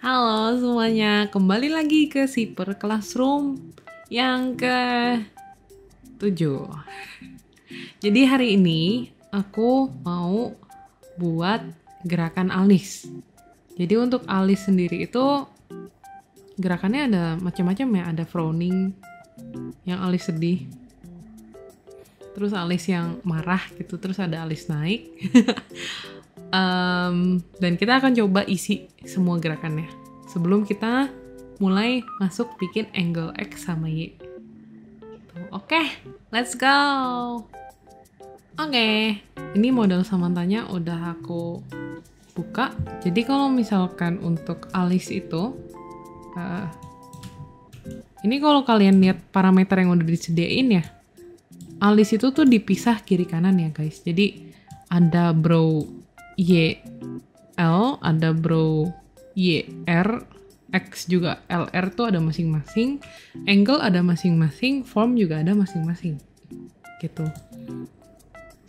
Halo semuanya, kembali lagi ke Siper Classroom yang ke-7. Jadi hari ini aku mau buat gerakan alis. Jadi untuk alis sendiri itu gerakannya ada macam-macam ya, ada frowning, yang alis sedih, terus alis yang marah gitu, terus ada alis naik. Dan kita akan coba isi semua gerakannya sebelum kita mulai masuk bikin angle X sama Y. Oke, let's go. Oke, ini model samantanya udah aku buka. Jadi kalau misalkan untuk alis itu, ini kalau kalian lihat parameter yang udah disediain ya, alis itu tuh dipisah kiri kanan ya guys. Jadi ada brow YL, ada brow YR, X juga LR tuh ada masing-masing, angle ada masing-masing, form juga ada masing-masing. Gitu.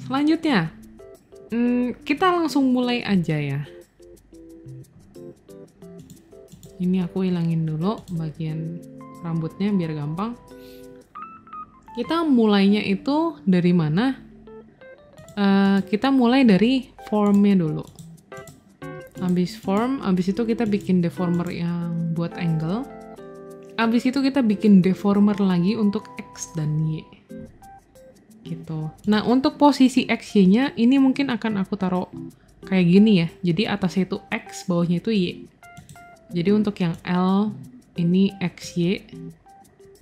Selanjutnya, kita langsung mulai aja ya. Ini aku hilangin dulu bagian rambutnya biar gampang. Kita mulainya itu dari mana? Kita mulai dari formnya dulu. Habis form, habis itu kita bikin deformer yang buat angle. Habis itu kita bikin deformer lagi untuk X dan Y. Gitu. Nah, untuk posisi X-Y-nya ini mungkin akan aku taruh kayak gini ya. Jadi atasnya itu X, bawahnya itu Y. Jadi untuk yang L ini XY,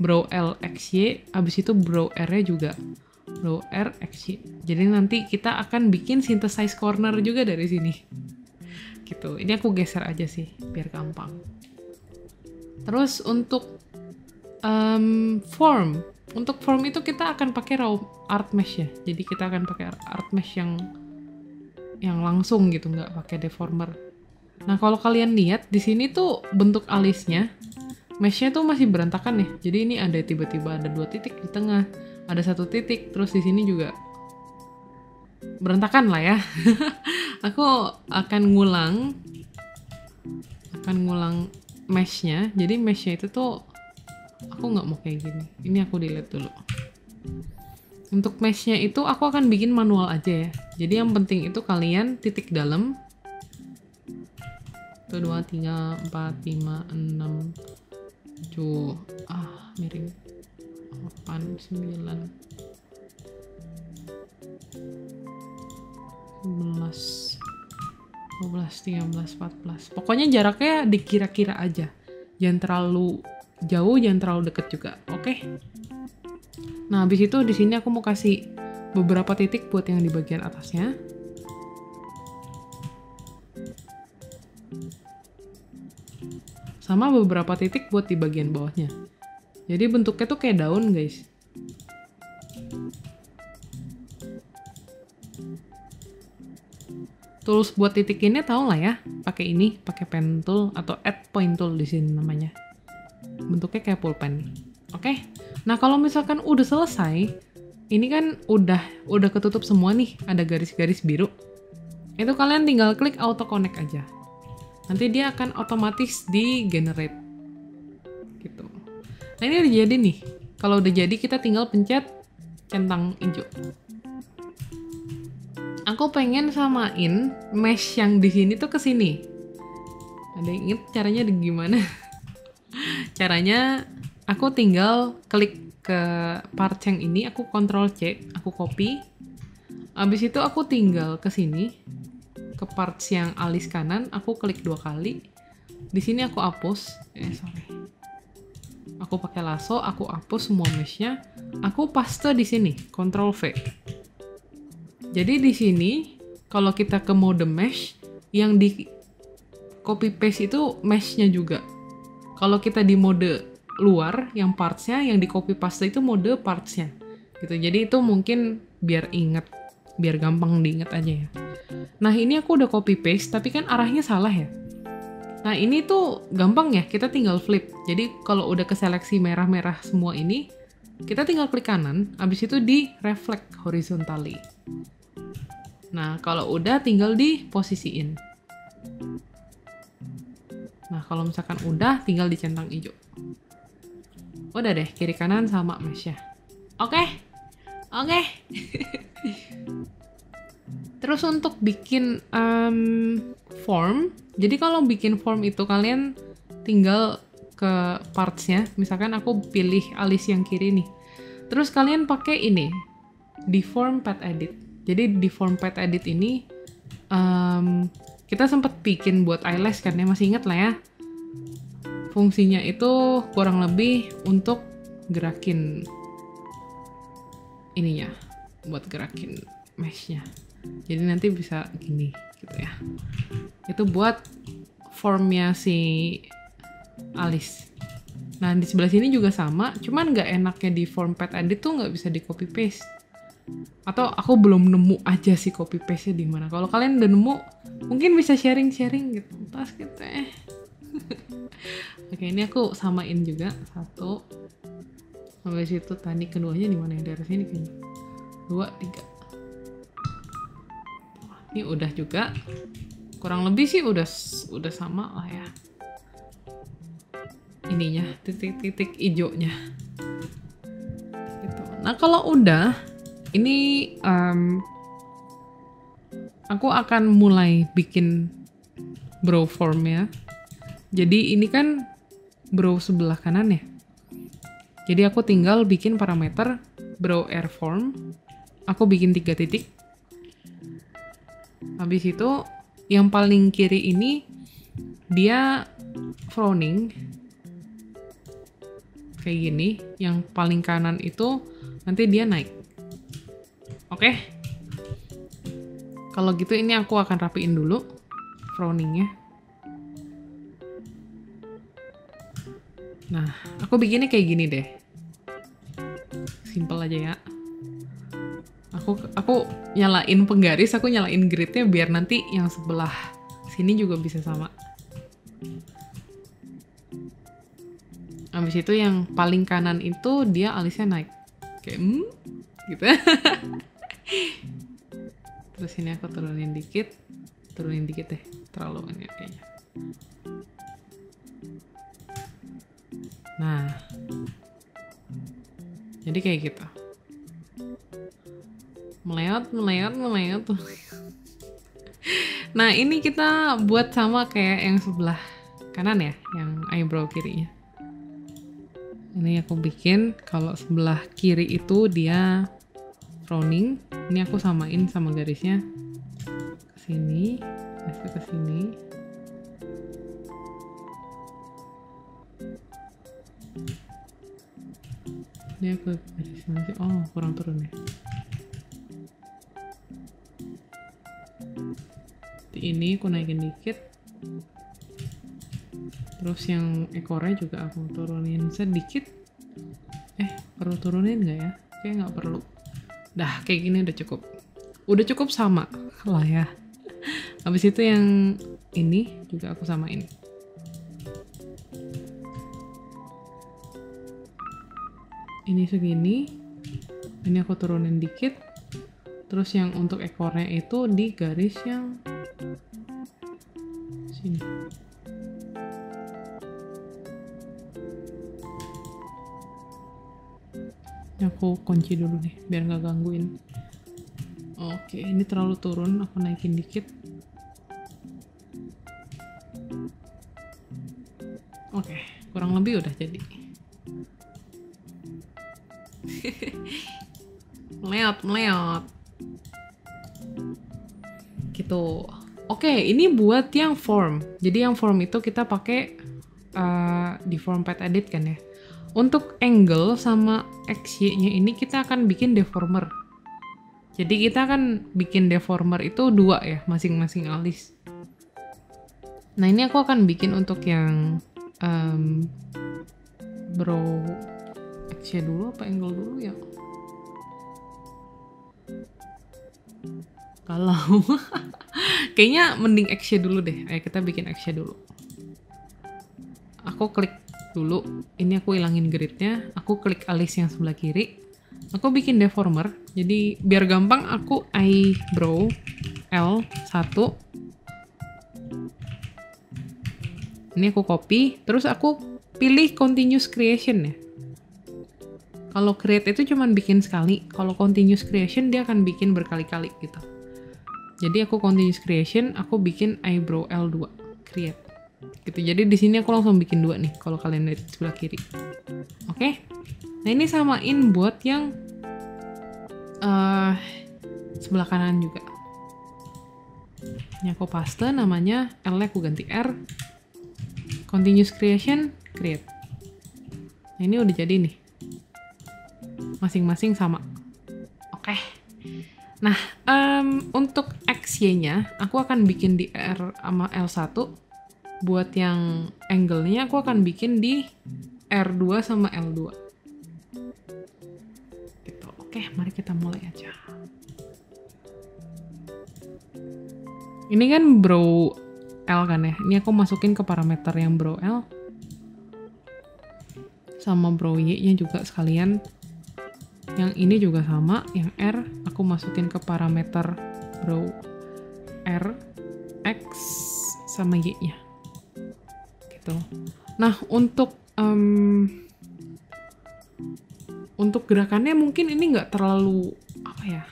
brow L XY, habis itu brow R-nya juga brow R XY. Jadi nanti kita akan bikin synthesize corner juga dari sini. Gitu. Ini aku geser aja sih biar gampang. Terus untuk form, untuk form itu kita akan pakai raw art mesh ya. Jadi kita akan pakai art mesh yang langsung gitu, nggak pakai deformer. Nah kalau kalian lihat di sini tuh bentuk alisnya, meshnya tuh masih berantakan ya. Jadi ini ada tiba-tiba ada 2 titik di tengah, ada 1 titik, terus di sini juga berantakan lah ya. Aku akan ngulang meshnya. Jadi meshnya itu tuh aku nggak mau kayak gini. Ini aku delete dulu. Untuk meshnya itu aku akan bikin manual aja ya. Jadi yang penting itu kalian titik dalam 1, 2, 3, 4, 5, 6, 7, miring 8, 9, 11, 12, 13, 14. Pokoknya jaraknya dikira-kira aja. Jangan terlalu jauh, jangan terlalu deket juga. Oke? Nah, habis itu di sini aku mau kasih beberapa titik buat yang di bagian atasnya. Sama beberapa titik buat di bagian bawahnya. Jadi bentuknya tuh kayak daun, guys. Tools buat titik ini tau lah ya, pakai ini, pakai pen tool atau add point tool di sini namanya. Bentuknya kayak pulpen. Oke. Nah, kalau misalkan udah selesai, ini kan udah ketutup semua nih, ada garis-garis biru. Itu kalian tinggal klik auto connect aja. Nanti dia akan otomatis di generate. Gitu. Nah, ini udah jadi nih. Kalau udah jadi kita tinggal pencet centang hijau. Aku pengen samain mesh yang di sini tuh ke sini. Ada yang inget caranya gimana? Caranya aku tinggal klik ke part yang ini, aku Ctrl C, aku copy. Habis itu aku tinggal ke sini, ke parts yang alis kanan, aku klik 2 kali. Di sini aku hapus. Aku pakai lasso, aku hapus semua meshnya. Aku paste di sini, Ctrl V. Jadi di sini kalau kita ke mode mesh, yang di copy paste itu meshnya juga. Kalau kita di mode luar, yang partsnya, yang di copy paste itu mode partsnya. Gitu. Jadi itu mungkin biar inget, biar gampang diinget aja ya. Nah ini aku udah copy paste, tapi kan arahnya salah ya. Nah ini tuh gampang ya, kita tinggal flip. Jadi kalau udah keseleksi merah-merah semua ini, kita tinggal klik kanan, habis itu di reflect horizontally. Nah kalau udah tinggal diposisiin. Nah, kalau misalkan udah, tinggal dicentang hijau. Udah deh, kiri kanan sama mesh-nya. Oke. Terus untuk bikin form, jadi kalau bikin form itu kalian tinggal ke parts-nya. Misalkan aku pilih alis yang kiri nih. Terus kalian pakai ini, deform pad edit. Jadi deform pad edit ini kita sempat bikin buat eyelash kan ya, masih inget lah ya. Fungsinya itu kurang lebih untuk gerakin ininya, buat gerakin mesh-nya. Jadi nanti bisa gini gitu ya. Itu buat formnya si alis. Nah di sebelah sini juga sama, cuman nggak enaknya di form pad edit tuh nggak bisa di copy paste. Atau aku belum nemu aja sih copy paste-nya di mana. Kalau kalian udah nemu, mungkin bisa sharing-sharing gitu. Tas gitu ya. Oke, ini aku samain juga satu. Sampai situ tadi keduanya di mana ya? Dari sini kayaknya. 2, 3. Ini udah juga. Kurang lebih sih udah sama lah ya. Ininya, titik-titik hijaunya. Gitu. Nah, kalau udah ini aku akan mulai bikin brow formnya. Jadi ini kan brow sebelah kanan ya. Jadi aku tinggal bikin parameter brow air form. Aku bikin 3 titik. Habis itu yang paling kiri ini dia frowning kayak gini. Yang paling kanan itu nanti dia naik. Oke. Kalau gitu ini aku akan rapiin dulu frowningnya. Nah, aku bikinnya kayak gini deh. Simple aja ya. Aku nyalain penggaris, aku nyalain gridnya biar nanti yang sebelah sini juga bisa sama. Habis itu yang paling kanan itu dia alisnya naik. Kayak gitu. Terus ini aku turunin dikit deh. Terlalu ini kayaknya. Nah, jadi kayak gitu. Meleot. Nah, ini kita buat sama kayak yang sebelah kanan ya, yang eyebrow kirinya. Ini aku bikin kalau sebelah kiri itu dia frowning. Ini aku samain sama garisnya ke sini, ke sini. Dia ke garis mana sih? Oh, kurang turun ya. Di ini aku naikin dikit. Terus yang ekornya juga aku turunin sedikit. Perlu turunin nggak ya? Kayak nggak perlu. Dah, kayak gini udah cukup. Udah cukup sama lah ya. Habis itu yang ini juga aku samain. Ini segini, ini aku turunin dikit, terus yang untuk ekornya itu di garis yang sini. Ini aku kunci dulu deh, biar nggak gangguin. Oke, ini terlalu turun, aku naikin dikit. Oke, kurang lebih udah jadi. meleot gitu. Oke, ini buat yang form. Jadi yang form itu kita pakai deform pad edit kan ya. Untuk angle sama XY-nya ini kita akan bikin deformer. Jadi kita akan bikin deformer itu 2 ya, masing-masing alis. Nah, ini aku akan bikin untuk yang brow XY dulu apa angle dulu ya? Kalau kayaknya mending XY dulu deh. Ayo kita bikin XY dulu. Aku klik dulu. Ini aku ilangin gridnya. Aku klik alis yang sebelah kiri. Aku bikin deformer. Jadi biar gampang aku eyebrow L1. Ini aku copy, terus aku pilih continuous creation ya. Kalau create itu cuman bikin sekali, kalau continuous creation dia akan bikin berkali-kali gitu. Jadi aku continuous creation, aku bikin eyebrow L2, create. Gitu. Jadi di sini aku langsung bikin 2 nih, kalau kalian lihat di sebelah kiri. Oke. Nah ini samain buat yang sebelah kanan juga. Ini aku paste, namanya L-nya aku ganti R. Continuous creation, create. Nah ini udah jadi nih. Masing-masing sama. Oke. Nah, untuk XY-nya, aku akan bikin di R sama L1. Buat yang angle-nya, aku akan bikin di R2 sama L2. Gitu. Oke, mari kita mulai aja. Ini kan brow L kan ya. Ini aku masukin ke parameter yang brow L. Sama brow Y-nya juga sekalian. Yang ini juga sama, yang R aku masukin ke parameter brow R, X, sama Y-nya. Gitu. Nah, untuk gerakannya mungkin ini nggak terlalu, apa ya,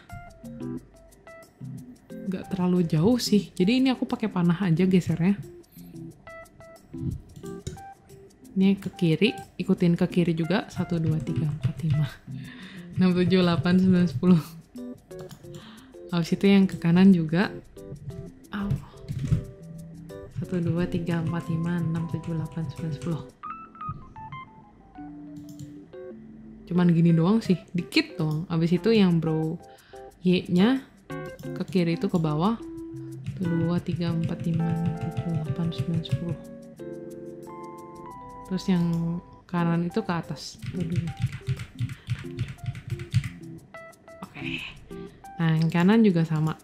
nggak terlalu jauh sih. Jadi ini aku pakai panah aja gesernya. Ini ke kiri, ikutin ke kiri juga. 1, 2, 3, 4, 5, 6, 7, 8, 9, 10. Habis itu yang ke kanan juga. 1, 2, 3, 4, 5, 6, 7, 8, 9, 10. Cuman gini doang sih, dikit doang. Habis itu yang brow Y-nya ke kiri itu ke bawah. 1, 2, 3, 4, 5, 6, 7, 8, 9, 10. Terus yang kanan itu ke atas. 1, 2, 3, 4. Oke. Nah, yang kanan juga sama.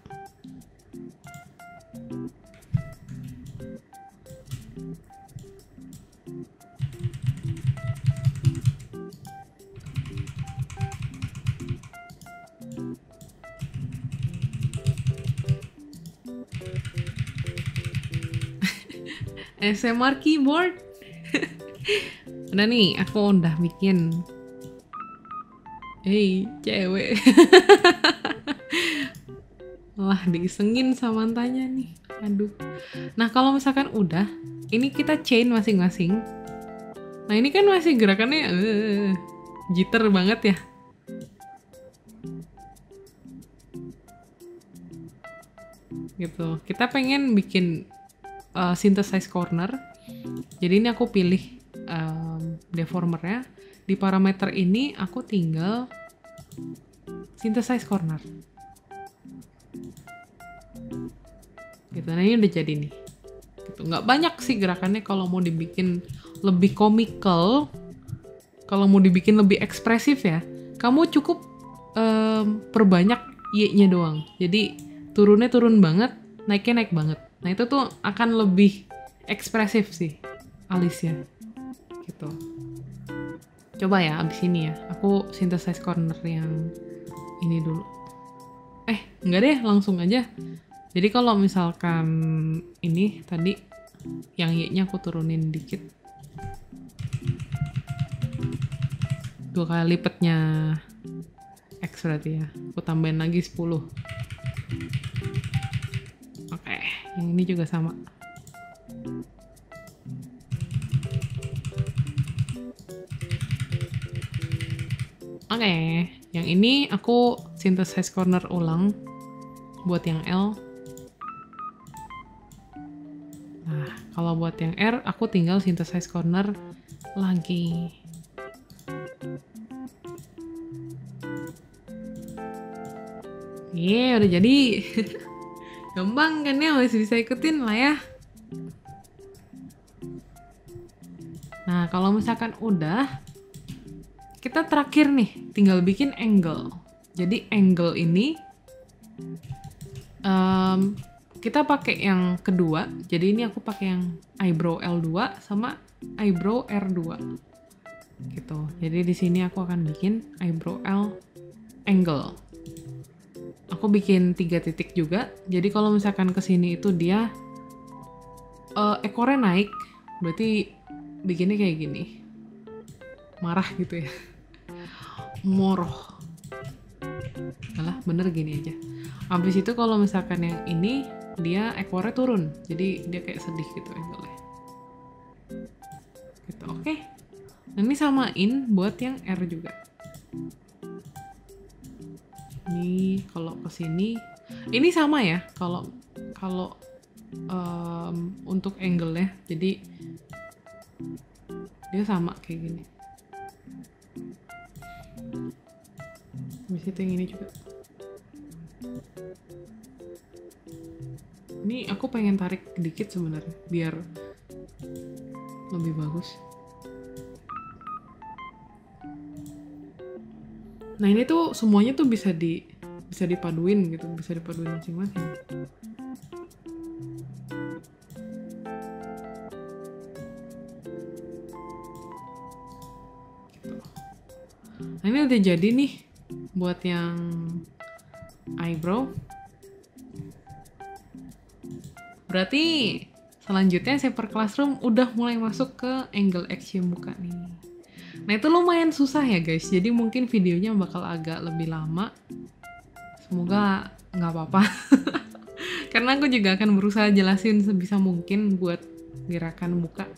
ASMR keyboard. Udah nih, aku udah bikin. Hei, cewek. Wah, diisengin sama tanya nih. Aduh. Nah, kalau misalkan udah, ini kita chain masing-masing. Nah, ini kan masih gerakannya jitter banget ya. Gitu. Kita pengen bikin synthesize corner. Jadi ini aku pilih deformernya. Di parameter ini aku tinggal synthesize corner. Gitu. Nah ini udah jadi nih. Gitu. Nggak banyak sih gerakannya. Kalau mau dibikin lebih comical, kalau mau dibikin lebih ekspresif ya, kamu cukup perbanyak Y-nya doang. Jadi turunnya turun banget, naiknya naik banget. Nah itu tuh akan lebih ekspresif sih alisnya. Gitu. Coba ya abis ini ya, aku synthesize corner yang ini dulu. Enggak deh, langsung aja. Jadi kalau misalkan ini tadi yang Y-nya aku turunin dikit. 2 kali lipatnya X berarti ya. Aku tambahin lagi 10. Oke, yang ini juga sama. Oke, yang ini aku synthesize corner ulang buat yang L. Nah, kalau buat yang R, aku tinggal synthesize corner lagi. Udah jadi. Gampang kan ya, masih bisa ikutin lah ya. Nah, kalau misalkan udah, kita terakhir nih, tinggal bikin angle. Jadi angle ini kita pakai yang kedua. Jadi ini aku pakai yang eyebrow L2 sama eyebrow R2. Gitu. Jadi di sini aku akan bikin eyebrow L angle. Aku bikin 3 titik juga. Jadi kalau misalkan ke sini itu dia ekornya naik, Berarti bikinnya kayak gini. Marah gitu ya. Moroh. Alah, bener gini aja. Habis itu kalau misalkan yang ini, dia ekornya turun. Jadi dia kayak sedih gitu angle-nya. Gitu, oke. Nah, ini samain buat yang R juga. Ini kalau kesini, ini sama ya. Kalau untuk angle-nya, jadi dia sama kayak gini. Habis itu yang ini juga. Ini aku pengen tarik dikit sebenarnya biar lebih bagus. Nah ini tuh semuanya tuh bisa dipaduin gitu, bisa dipaduin masing-masing. Gitu. Nah ini udah jadi nih buat yang eyebrow. Berarti selanjutnya Shaper Classroom udah mulai masuk ke angle action muka nih. Nah itu lumayan susah ya guys, jadi mungkin videonya bakal agak lebih lama. Semoga nggak apa-apa. Karena aku juga akan berusaha jelasin sebisa mungkin buat gerakan muka.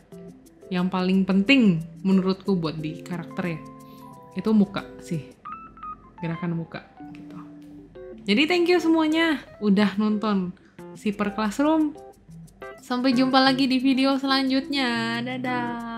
Yang paling penting menurutku buat di karakter ya, itu muka sih. Gerakan muka gitu. Jadi thank you semuanya udah nonton Shaper Classroom. Sampai jumpa lagi di video selanjutnya. Dadah.